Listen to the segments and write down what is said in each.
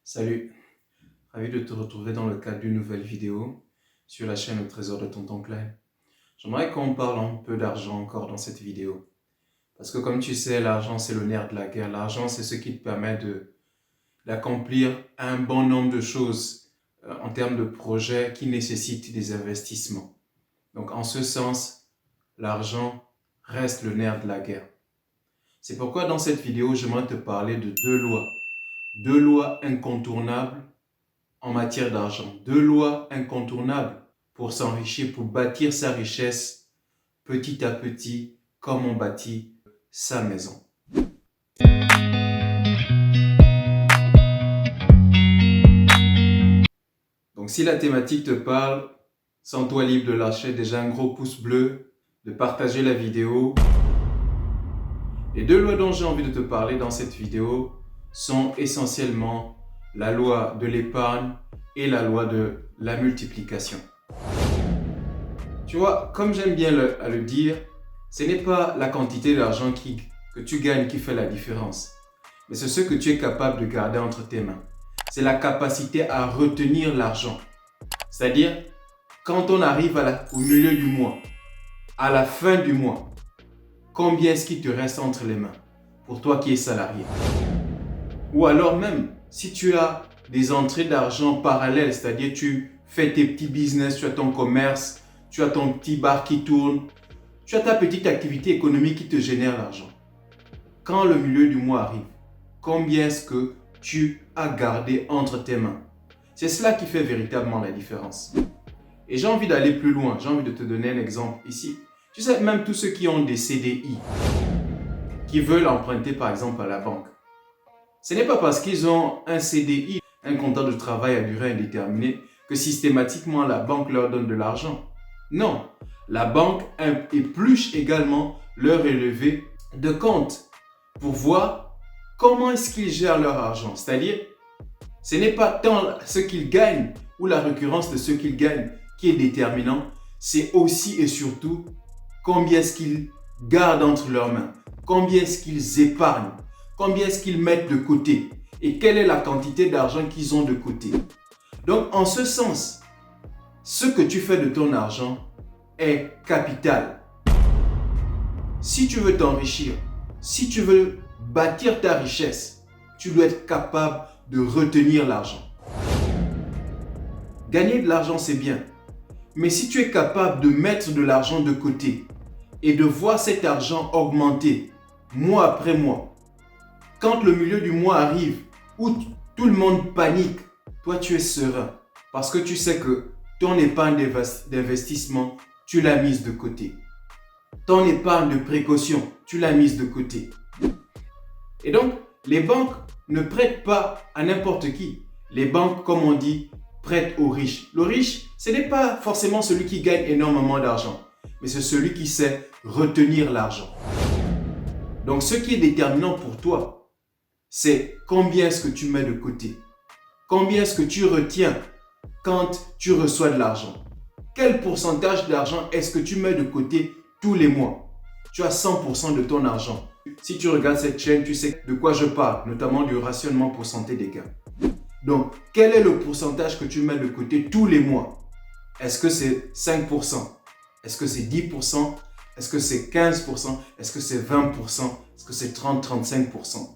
Salut, ravi de te retrouver dans le cadre d'une nouvelle vidéo sur la chaîne Le Trésor de Tonton Klein. J'aimerais qu'on parle un peu d'argent encore dans cette vidéo. Parce que comme tu sais, l'argent c'est le nerf de la guerre. L'argent c'est ce qui te permet d'accomplir un bon nombre de choses en termes de projets qui nécessitent des investissements. Donc en ce sens, l'argent reste le nerf de la guerre. C'est pourquoi dans cette vidéo, j'aimerais te parler de deux lois incontournables en matière d'argent. Deux lois incontournables pour s'enrichir, pour bâtir sa richesse petit à petit, comme on bâtit sa maison. Donc si la thématique te parle, sens-toi libre de lâcher déjà un gros pouce bleu, de partager la vidéo. Les deux lois dont j'ai envie de te parler dans cette vidéo sont essentiellement la loi de l'épargne et la loi de la multiplication. Tu vois, comme j'aime bien à le dire, ce n'est pas la quantité d'argent que tu gagnes qui fait la différence, mais c'est ce que tu es capable de garder entre tes mains. C'est la capacité à retenir l'argent. C'est-à-dire, quand on arrive au milieu du mois, à la fin du mois, combien est-ce qu'il te reste entre les mains pour toi qui es salarié? Ou alors même, si tu as des entrées d'argent parallèles, c'est-à-dire tu fais tes petits business, tu as ton commerce, tu as ton petit bar qui tourne, tu as ta petite activité économique qui te génère l'argent. Quand le milieu du mois arrive, combien est-ce que tu as gardé entre tes mains? C'est cela qui fait véritablement la différence. Et j'ai envie d'aller plus loin, j'ai envie de te donner un exemple ici. Tu sais, même tous ceux qui ont des CDI, qui veulent emprunter par exemple à la banque, ce n'est pas parce qu'ils ont un CDI, un contrat de travail à durée indéterminée, que systématiquement la banque leur donne de l'argent. Non, la banque épluche également leur relevé de compte pour voir comment est-ce qu'ils gèrent leur argent. C'est-à-dire, ce n'est pas tant ce qu'ils gagnent ou la récurrence de ce qu'ils gagnent qui est déterminant, c'est aussi et surtout combien est-ce qu'ils gardent entre leurs mains, combien est-ce qu'ils épargnent, combien est-ce qu'ils mettent de côté et quelle est la quantité d'argent qu'ils ont de côté. Donc, en ce sens, ce que tu fais de ton argent est capital. Si tu veux t'enrichir, si tu veux bâtir ta richesse, tu dois être capable de retenir l'argent. Gagner de l'argent, c'est bien. Mais si tu es capable de mettre de l'argent de côté et de voir cet argent augmenter mois après mois, quand le milieu du mois arrive où tout le monde panique, toi tu es serein parce que tu sais que ton épargne d'investissement, tu l'as mise de côté. Ton épargne de précaution, tu l'as mise de côté. Et donc, les banques ne prêtent pas à n'importe qui. Les banques, comme on dit, prêtent aux riches. Le riche, ce n'est pas forcément celui qui gagne énormément d'argent, mais c'est celui qui sait retenir l'argent. Donc, ce qui est déterminant pour toi, c'est combien est-ce que tu mets de côté. Combien est-ce que tu retiens quand tu reçois de l'argent. Quel pourcentage d'argent est-ce que tu mets de côté tous les mois? Tu as 100% de ton argent. Si tu regardes cette chaîne, tu sais de quoi je parle, notamment du rationnement pour santé des gains. Donc, quel est le pourcentage que tu mets de côté tous les mois? Est-ce que c'est 5%? Est-ce que c'est 10%? Est-ce que c'est 15%? Est-ce que c'est 20%? Est-ce que c'est 30-35%?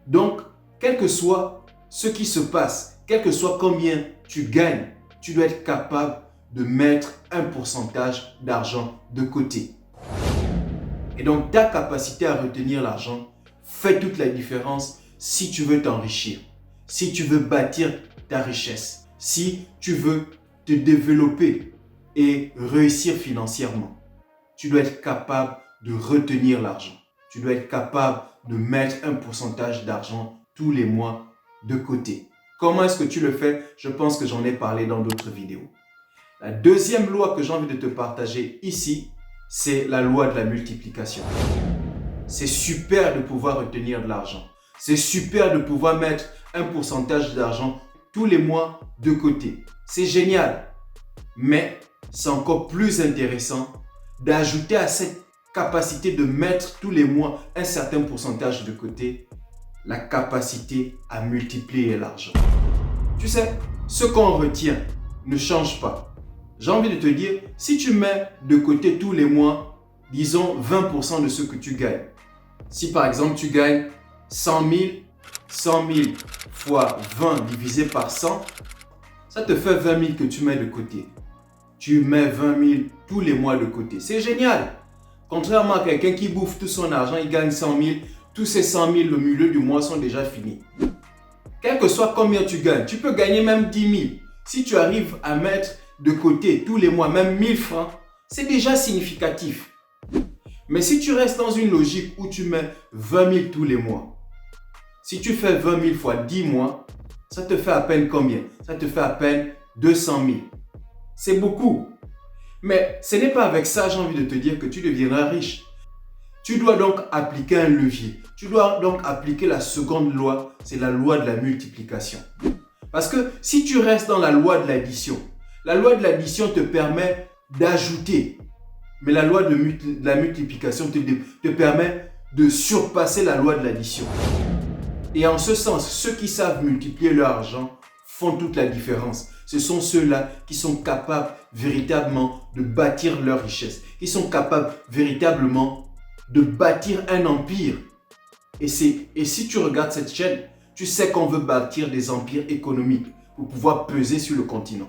Donc, quel que soit ce qui se passe, quel que soit combien tu gagnes, tu dois être capable de mettre un pourcentage d'argent de côté. Et donc, ta capacité à retenir l'argent fait toute la différence si tu veux t'enrichir, si tu veux bâtir ta richesse, si tu veux te développer et réussir financièrement. Tu dois être capable de retenir l'argent. Tu dois être capable de mettre un pourcentage d'argent tous les mois de côté. Comment est-ce que tu le fais? Je pense que j'en ai parlé dans d'autres vidéos. La deuxième loi que j'ai envie de te partager ici, c'est la loi de la multiplication. C'est super de pouvoir retenir de l'argent. C'est super de pouvoir mettre un pourcentage d'argent tous les mois de côté. C'est génial. Mais c'est encore plus intéressant d'ajouter à cette capacité de mettre tous les mois un certain pourcentage de côté la capacité à multiplier l'argent. Tu sais, ce qu'on retient ne change pas. J'ai envie de te dire, si tu mets de côté tous les mois, disons 20% de ce que tu gagnes. Si par exemple tu gagnes 100 000 fois 20 divisé par 100, ça te fait 20 000 que tu mets de côté. Tu mets 20 000 tous les mois de côté. C'est génial. Contrairement à quelqu'un qui bouffe tout son argent, il gagne 100 000. Tous ces 100 000 au milieu du mois sont déjà finis. Quel que soit combien tu gagnes, tu peux gagner même 10 000. Si tu arrives à mettre de côté tous les mois, même 1000 francs, c'est déjà significatif. Mais si tu restes dans une logique où tu mets 20 000 tous les mois, si tu fais 20 000 fois 10 mois, ça te fait à peine combien? Ça te fait à peine 200 000. C'est beaucoup. Mais ce n'est pas avec ça, j'ai envie de te dire, que tu deviendras riche. Tu dois donc appliquer un levier. Tu dois donc appliquer la seconde loi, c'est la loi de la multiplication. Parce que si tu restes dans la loi de l'addition, la loi de l'addition te permet d'ajouter. Mais la loi de la multiplication te permet de surpasser la loi de l'addition. Et en ce sens, ceux qui savent multiplier leur argent font toute la différence. Ce sont ceux-là qui sont capables véritablement de bâtir leur richesse, qui sont capables véritablement de bâtir un empire. Et si tu regardes cette chaîne, tu sais qu'on veut bâtir des empires économiques pour pouvoir peser sur le continent.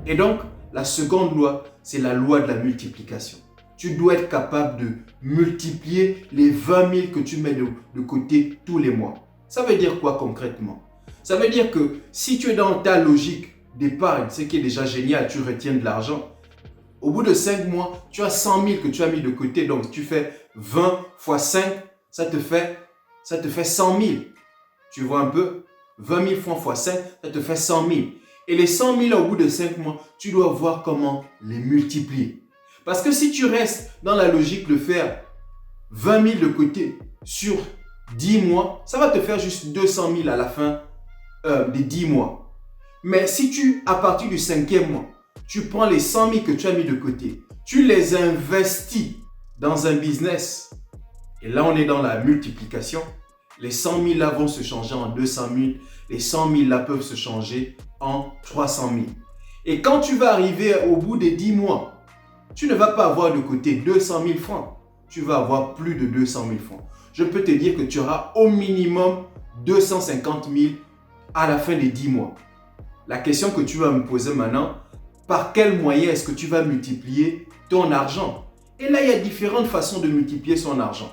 Et donc, la seconde loi, c'est la loi de la multiplication. Tu dois être capable de multiplier les 20 000 que tu mets de côté tous les mois. Ça veut dire quoi concrètement? Ça veut dire que si tu es dans ta logique d'épargne, ce qui est déjà génial, tu retiens de l'argent. Au bout de 5 mois, tu as 100 000 que tu as mis de côté. Donc, tu fais 20 fois 5, ça te fait 100 000. Tu vois un peu? 20 000 francs fois 5, ça te fait 100 000. Et les 100 000 au bout de 5 mois, tu dois voir comment les multiplier. Parce que si tu restes dans la logique de faire 20 000 de côté sur 10 mois, ça va te faire juste 200 000 à la fin des 10 mois. Mais si tu, à partir du 5e mois, tu prends les 100 000 que tu as mis de côté, tu les investis dans un business, et là on est dans la multiplication, les 100 000 là vont se changer en 200 000, les 100 000 là peuvent se changer en 300 000. Et quand tu vas arriver au bout des 10 mois, tu ne vas pas avoir de côté 200 000 francs, tu vas avoir plus de 200 000 francs. Je peux te dire que tu auras au minimum 250 000 à la fin des 10 mois. La question que tu vas me poser maintenant, par quel moyen est-ce que tu vas multiplier ton argent? Et là, il y a différentes façons de multiplier son argent.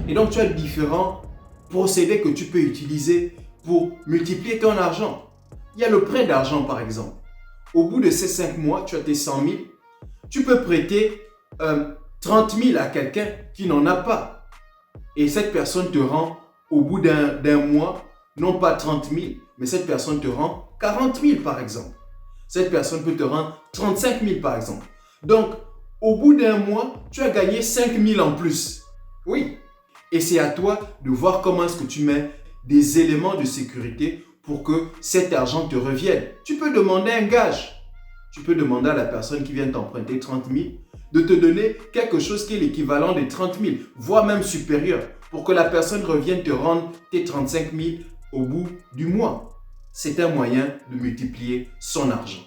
Et donc, tu as différents procédés que tu peux utiliser pour multiplier ton argent. Il y a le prêt d'argent, par exemple. Au bout de ces 5 mois, tu as tes 100 000. Tu peux prêter 30 000 à quelqu'un qui n'en a pas. Et cette personne te rend, au bout d'un mois, non pas 30 000, mais cette personne te rend 40 000 par exemple. Cette personne peut te rendre 35 000 par exemple. Donc, au bout d'un mois, tu as gagné 5 000 en plus. Oui. Et c'est à toi de voir comment est-ce que tu mets des éléments de sécurité pour que cet argent te revienne. Tu peux demander un gage. Tu peux demander à la personne qui vient t'emprunter 30 000 de te donner quelque chose qui est l'équivalent des 30 000, voire même supérieur, pour que la personne revienne te rendre tes 35 000 au bout du mois. C'est un moyen de multiplier son argent.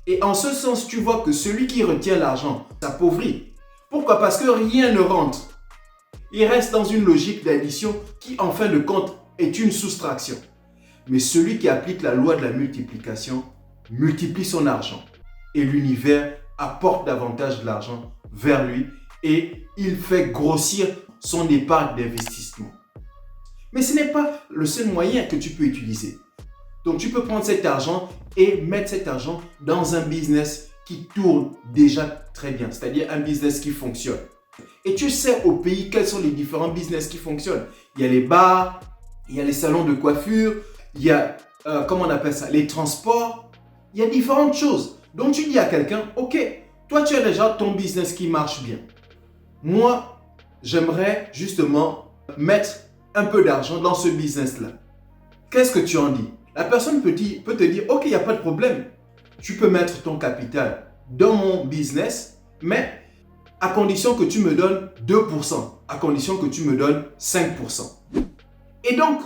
Et en ce sens, tu vois que celui qui retient l'argent s'appauvrit. Pourquoi? Parce que rien ne rentre. Il reste dans une logique d'addition qui, en fin de compte, est une soustraction. Mais celui qui applique la loi de la multiplication multiplie son argent. Et l'univers apporte davantage de l'argent vers lui et il fait grossir son épargne d'investissement. Mais ce n'est pas le seul moyen que tu peux utiliser. Donc, tu peux prendre cet argent et mettre cet argent dans un business qui tourne déjà très bien, c'est-à-dire un business qui fonctionne. Et tu sais au pays quels sont les différents business qui fonctionnent. Il y a les bars, il y a les salons de coiffure, il y a, comment on appelle ça, les transports. Il y a différentes choses. Donc, tu dis à quelqu'un, ok, toi tu as déjà ton business qui marche bien. Moi, j'aimerais justement mettre un peu d'argent dans ce business-là. Qu'est-ce que tu en dis? La personne peut te dire, ok, il n'y a pas de problème. Tu peux mettre ton capital dans mon business, mais à condition que tu me donnes 2%, à condition que tu me donnes 5%. Et donc,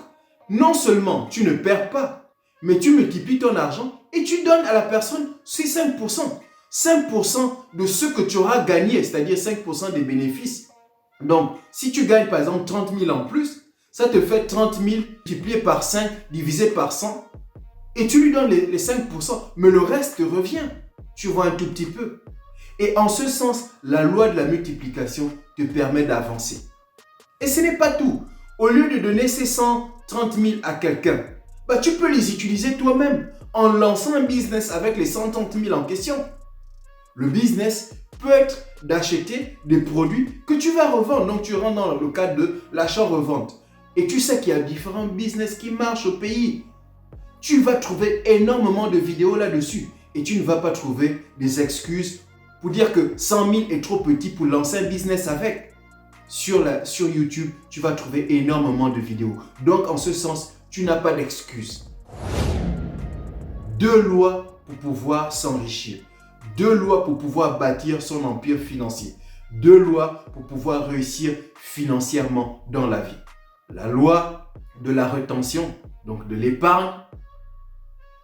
non seulement tu ne perds pas, mais tu multiplies ton argent et tu donnes à la personne ces 5%. 5% de ce que tu auras gagné, c'est-à-dire 5% des bénéfices. Donc, si tu gagnes par exemple 30 000 en plus, ça te fait 30 000 multiplié par 5, divisé par 100. Et tu lui donnes les 5%, mais le reste te revient. Tu vois un tout petit peu. Et en ce sens, la loi de la multiplication te permet d'avancer. Et ce n'est pas tout. Au lieu de donner ces 130 000 à quelqu'un, tu peux les utiliser toi-même en lançant un business avec les 130 000 en question. Le business peut être d'acheter des produits que tu vas revendre. Donc, tu rentres dans le cadre de l'achat-revente. Et tu sais qu'il y a différents business qui marchent au pays. Tu vas trouver énormément de vidéos là-dessus. Et tu ne vas pas trouver des excuses pour dire que 100 000 est trop petit pour lancer un business avec. Sur YouTube, tu vas trouver énormément de vidéos. Donc, en ce sens, tu n'as pas d'excuses. 2 lois pour pouvoir s'enrichir. 2 lois pour pouvoir bâtir son empire financier. 2 lois pour pouvoir réussir financièrement dans la vie. La loi de la rétention, donc de l'épargne.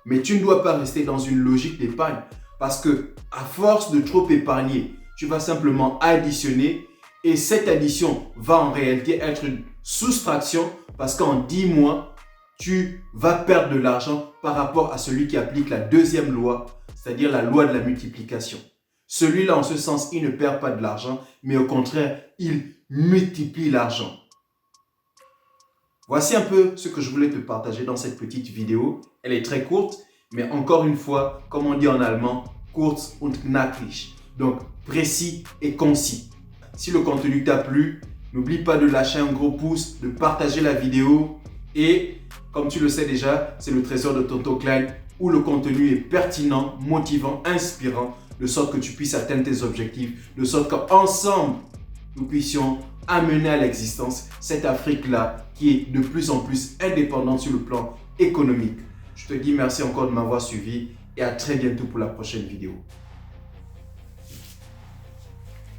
Mais tu ne dois pas rester dans une logique d'épargne parce que à force de trop épargner, tu vas simplement additionner et cette addition va en réalité être une soustraction parce qu'en 10 mois, tu vas perdre de l'argent par rapport à celui qui applique la 2e loi, c'est-à-dire la loi de la multiplication. Celui-là, en ce sens, il ne perd pas de l'argent, mais au contraire, il multiplie l'argent. Voici un peu ce que je voulais te partager dans cette petite vidéo. Elle est très courte, mais encore une fois, comme on dit en allemand, kurz und knackig. Donc, précis et concis. Si le contenu t'a plu, n'oublie pas de lâcher un gros pouce, de partager la vidéo et, comme tu le sais déjà, c'est le trésor de Tonton Klein où le contenu est pertinent, motivant, inspirant, de sorte que tu puisses atteindre tes objectifs, de sorte qu'ensemble, nous puissions amener à l'existence cette Afrique-là qui est de plus en plus indépendante sur le plan économique. Je te dis merci encore de m'avoir suivi et à très bientôt pour la prochaine vidéo.